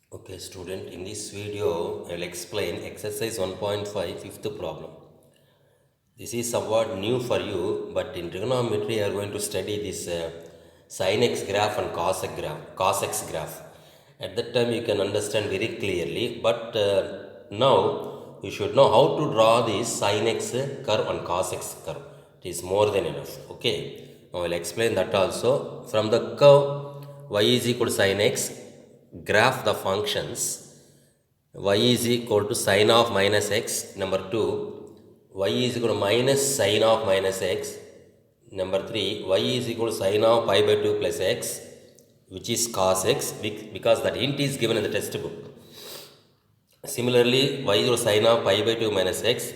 Okay, student, in this video, I will explain exercise 1.5 fifth problem. This is somewhat new for you, but in trigonometry, you are going to study this sin x graph and cos x graph. At that time, you can understand very clearly, but now you should know how to draw this sin x curve and cos x curve. It is more than enough. Okay, now I will explain that also. From the curve y is equal to sin x, graph the functions y is equal to sine of minus x. Number 2, y is equal to minus sine of minus x. Number 3, y is equal to sine of pi by 2 plus x, which is cos x, because that hint is given in the textbook. Similarly, y is equal to sine of pi by 2 minus x,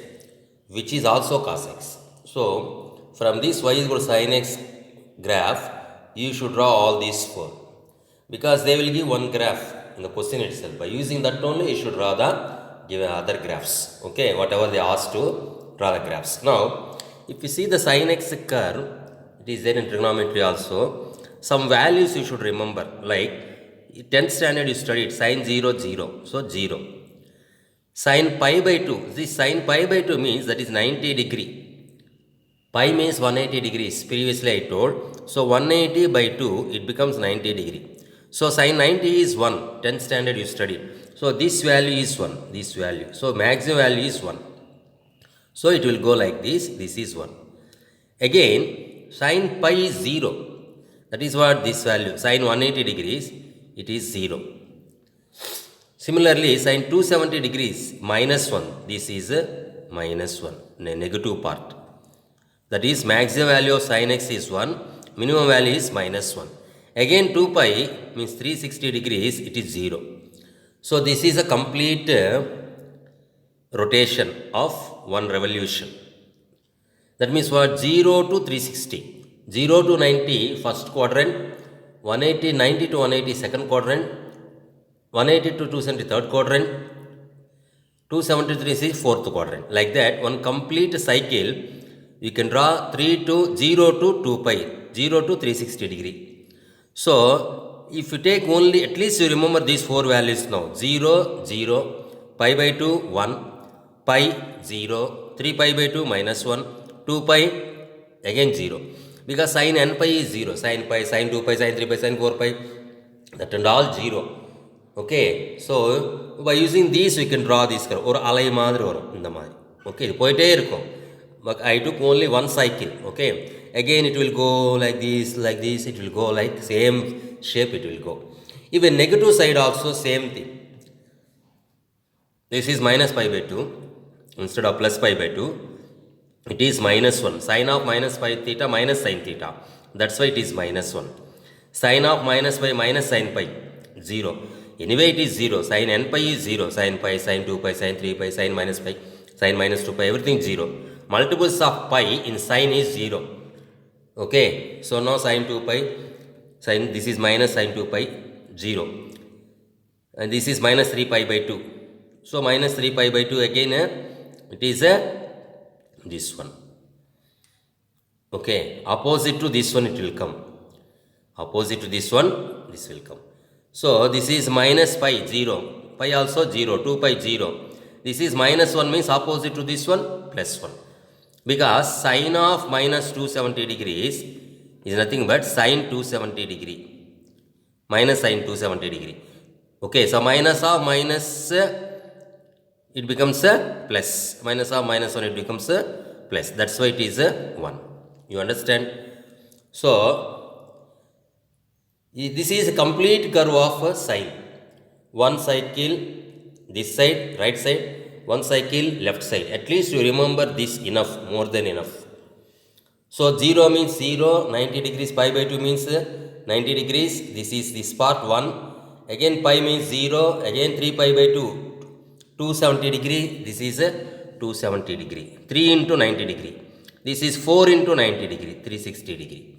which is also cos x. So, from this y is equal to sin x graph, you should draw all these four, because they will give one graph in the question itself. By using that only, you should draw the given other graphs. Okay, whatever they ask to draw the graphs. Now, if you see the sin x curve, it is there in trigonometry also. Some values you should remember, like 10th standard you studied sin 0, 0, so 0. Sin pi by 2, this sin pi by 2 means that is 90 degree. Pi means 180 degrees, previously I told. So 180 by 2, it becomes 90 degree. So sin 90 is 1, 10th standard you studied. So this value is 1, this value. So maximum value is 1. So it will go like this is 1. Again, sin pi is 0. That is what this value, sin 180 degrees, it is 0. Similarly, sin 270 degrees, minus 1, this is a minus 1, negative part. That is maximum value of sin x is 1, minimum value is minus 1. Again 2 pi means 360 degrees, it is 0. So this is a complete rotation of one revolution. That means what? 0 to 360. 0 to 90 first quadrant, 180, 90 to 180 second quadrant, 180 to 270 third quadrant, 273 is fourth quadrant. Like that, one complete cycle, you can draw 3 to 0 to 2 pi, 0 to 360 degree. So, if you take only, at least you remember these four values now. 0, 0, pi by 2, 1, pi, 0, 3 pi by 2, minus 1, 2 pi, again 0. Because sin n pi is 0, sin pi, sin 2 pi, sin 3 pi, sin 4 pi, that and all 0. Okay, so by using these we can draw this curve. Or alai madri varum indha mari. Okay, poite irukum. But I took only one cycle. Okay, again it will go like this, it will go like same shape it will go. Even negative side also same thing. This is minus pi by 2 instead of plus pi by 2. It is minus 1. Sin of minus pi theta minus sin theta. That's why it is minus 1. Sin of minus pi minus sin pi, 0. Anyway it is 0. Sin n pi is 0. Sin pi, sin 2 pi, sin 3 pi, sin minus pi, sin minus 2 pi, everything 0. Multiples of pi in sin is 0. Okay, so now sin 2 pi, sin, this is minus sin 2 pi, 0. And this is minus 3 pi by 2. So minus 3 pi by 2 again, it is this one. Okay, opposite to this one it will come. Opposite to this one, this will come. So this is minus pi, 0. Pi also 0, 2 pi 0. This is minus 1 means opposite to this one, plus 1. Because sine of minus 270 degrees is nothing but sine 270 degree. Minus sine 270 degree. Okay, so minus of minus, it becomes a plus. Minus of minus 1, it becomes a plus. That's why it is a 1. You understand? So, this is a complete curve of a sine. One cycle this side, right side, one cycle left side. At least you remember this enough, more than enough. So 0 means 0, 90 degrees, pi by 2 means 90 degrees. This is this part 1. Again pi means 0, again 3 pi by 2, 270 degree. This is 270 degree. 3 into 90 degree. This is 4 into 90 degree, 360 degree.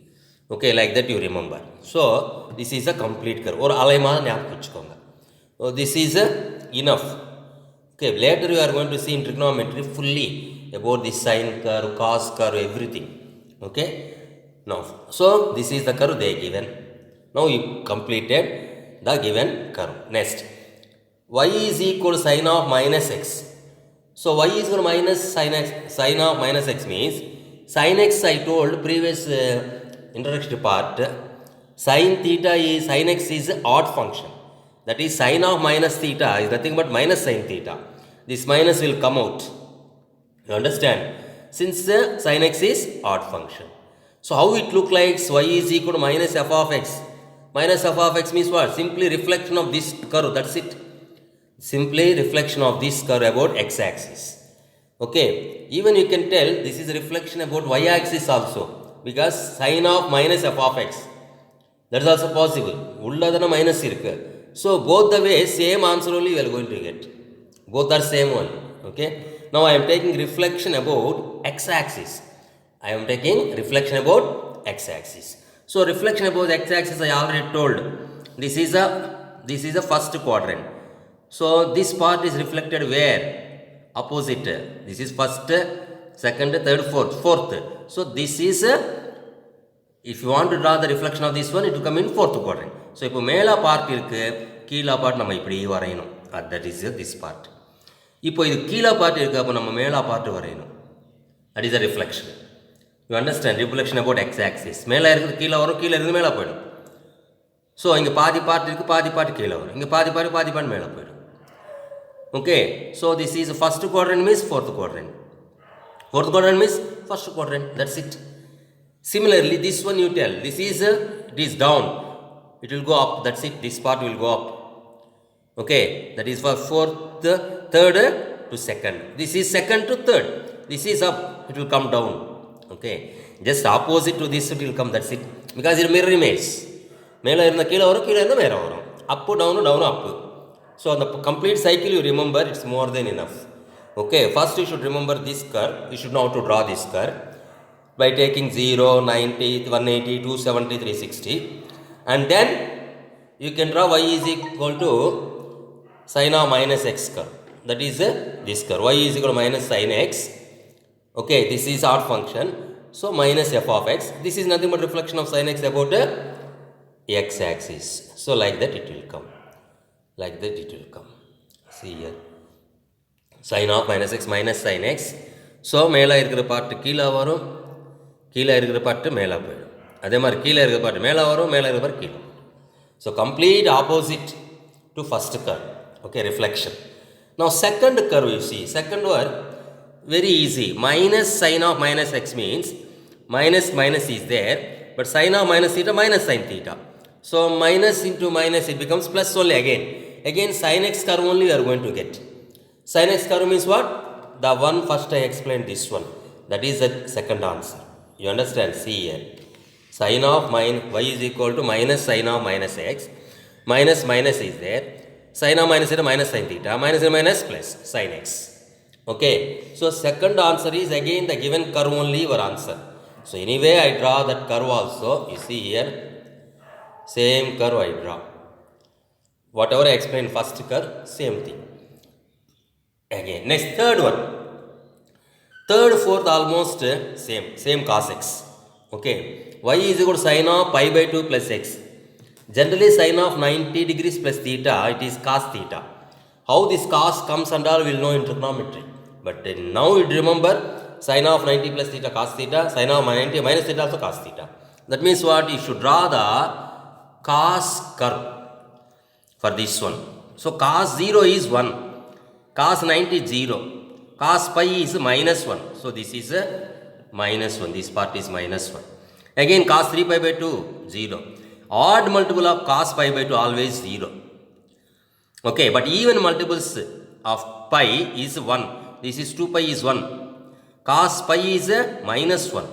Okay, like that you remember. So this is a complete curve. Or alayma nyapkuchukonga. So this is enough. Okay, later you are going to see in trigonometry fully about the sine curve, cos curve, everything. Okay, now, so this is the curve they given. Now you completed the given curve. Next, y is equal to sine of minus x. So y is equal to minus sine of minus x means sin x, I told previous introductory part, sin x is odd function. That is sine of minus theta is nothing but minus sin theta. This minus will come out. You understand? Since sin x is odd function. So how it look like? Y is equal to minus f of x. Minus f of x means what? Simply reflection of this curve. That's it. Simply reflection of this curve about x-axis. Okay. Even you can tell this is a reflection about y-axis also. Because sine of minus f of x. That is also possible. Ulladana minus irukku. So both the ways same answer only we are going to get. Both are same only. Okay. Now I am taking reflection about x-axis. I am taking reflection about x-axis. So reflection about x-axis I already told. This is a first quadrant. So this part is reflected where? Opposite. This is first, second, third, fourth. So this is if you want to draw the reflection of this one, it will come in fourth quadrant. So இப்போ மேல part இருக்கு, கீழ part நம்ம இப்படி வரையணும். That is this part. இப்போ இது கீழ பார்ட் இருக்கு, அப்போ நம்ம மேல பார்ட் வரையணும். That is a reflection. You understand? Reflection about x-axis. மேல இருக்குது கீழ வரும், கீழ இருந்து மேல போயிடும். ஸோ இங்கே பாதி பார்ட் இருக்குது, பாதி பார்ட் கீழே வரும். இங்கே பாதி பார்ட் மேலே போயிடும். Okay. So this is first quadrant means fourth quadrant. Fourth quadrant means first quadrant. That's it. Similarly, this one you tell. This is it is down. It will go up. That's it. This part will go up. Okay. That is for fourth, third to second. This is second to third. This is up. It will come down. Okay. Just opposite to this it will come. That's it. Because it mirror image. மேலே இருந்த கீழே வரும், கீழே இருந்தால் மேலே வரும். அப்பு town town அப்பு. So அந்த complete cycle you remember, it's more than enough. Okay, first you should remember this curve. You should know how to draw this curve by taking 0, 90, 180, 270, 360. And then you can draw y is equal to sine of minus x curve. That is this curve. Y is equal to minus sine x. Okay, this is odd function. So minus f of x. This is nothing but reflection of sine x about x-axis. So like that it will come. Like that it will come. See here. Sine of minus x minus sin x. So மேலே இருக்கிற part கீழே வரும், கீழே இருக்கிற part மேலே போயிடும். அதே மாதிரி கீழே இருக்கிற பார்ட்டு மேலே வரும், மேலே இருக்கிற பார்ட்டு கீழே. So complete opposite to first curve. Okay, reflection. Now second curve you see. Second one very easy. Minus sine of minus x means minus is there, but sine of minus theta minus sin theta. So minus into minus it becomes plus only again. Again sin x curve only we are going to get. Sin x curve means what? The one first I explained, this one. That is the second answer. You understand? See here. Sin of y is equal to minus sine of minus x. Minus is there. Sin of minus theta minus sin theta. Minus plus sin x. Okay. So second answer is again the given curve only your answer. So anyway I draw that curve also. You see here. Same curve I draw. Whatever I explained first curve, same thing. Again, next third one. Third, fourth almost same cos x. Okay. Y is equal to sine of pi by 2 plus x. Generally sine of 90 degrees plus theta, it is cos theta. How this cos comes and all we will know in trigonometry. But now you remember sine of 90 plus theta cos theta, sine of 90 minus theta also cos theta. That means what? You should draw the cos curve for this one. So cos 0 is 1. Cos 90 is 0. Cos pi is minus 1. So this is a minus 1. This part is minus 1. Again cos 3 pi by 2, 0. Odd multiple of cos pi by 2 always 0. Okay, but even multiples of pi is 1. This is 2 pi is 1. Cos pi is minus 1.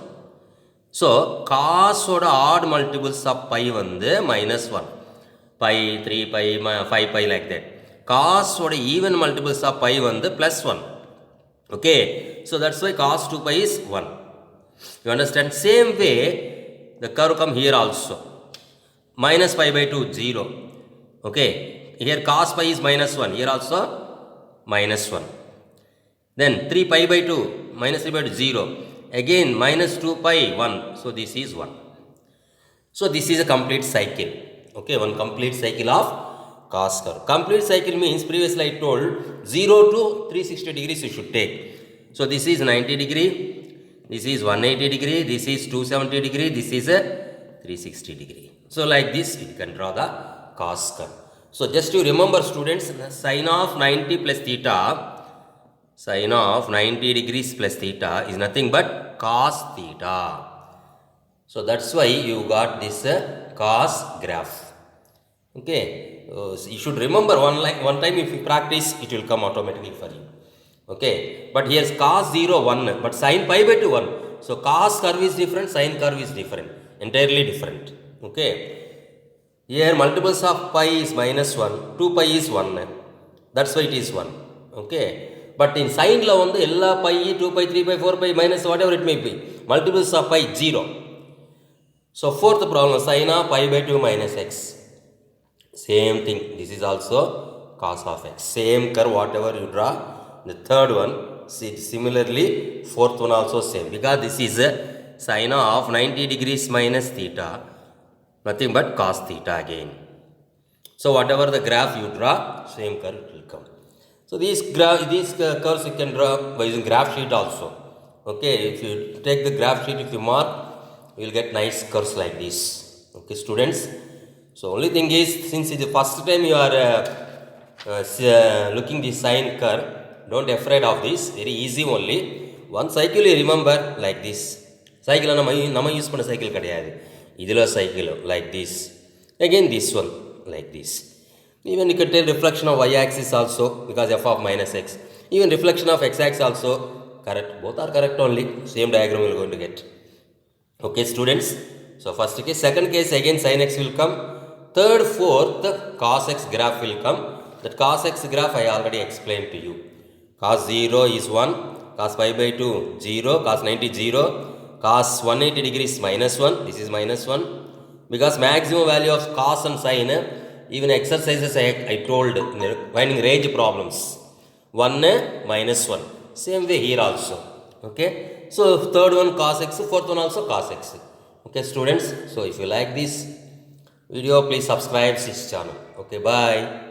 So cos oda odd multiples of pi வந்து minus 1. Pi, 3 pi, 5 pi like that. Cos oda even multiples of pi வந்து plus 1. Okay, so that's why cos 2 pi is 1. You understand? Same way the curve come here also. Minus pi by 2, 0. Okay, here cos pi is minus 1. Here also minus 1. Then 3 pi by 2, minus 3 by 2, 0. Again minus 2 pi, 1. So this is 1. So this is a complete cycle. Okay, one complete cycle of cos curve. Complete cycle means previously I told 0 to 360 degrees you should take. So this is 90 degree, this is 180 degree, this is 270 degree, this is a 360 degree. So like this you can draw the cos curve. So just to remember students, sine of 90 plus theta, sine of 90 degrees plus theta is nothing but cos theta. So that's why you got this cos graph. Okay, so you should remember one time if you practice, it will come automatically for you. Okay, but here's cos 0 1, but sin pi by 2 1. So cos curve is different, sin curve is different, entirely different. Okay, here multiples of pi is minus 1, 2 pi is 1, that's why it is 1. Okay, but in sine la vandu ella pi 2 pi 3 pi 4 pi minus whatever it may be, multiples of pi 0. So fourth problem, sine of pi by 2 minus x. Same thing, this is also cos of x. Same curve whatever you draw. The third one, see, similarly fourth one also same, because this is a sine of 90 degrees minus theta, nothing but cos theta again. So whatever the graph you draw, same curve will come. So these curves you can draw by using graph sheet also. Okay, if you take the graph sheet, if you mark, you will get nice curves like this. Okay students, so only thing is, since it's the first time you are looking the sine curve, don't afraid of this, very easy only. One cycle you remember like this. Cycle நம்ம use பண்ண cycle கிடையாது, இதில் cycle like this, again this one like this. Even you can take reflection of y-axis also, because f of minus x. Even reflection of x-axis also correct, both are correct only, same diagram we are going to get. Okay students, so first case, second case again sin x will come, third, fourth cos x graph will come. That cos x graph I already explained to you. Cos 0 is 1, cos pi by 2 0, cos 90 0, cos 180 degrees minus 1, this is minus 1, because maximum value of cos and sin, even exercises I told finding range problems, 1 minus 1, same way here also. Okay, so third one cos x, fourth one also cos x. Okay students, so if you like this video, please subscribe this channel. Okay, bye.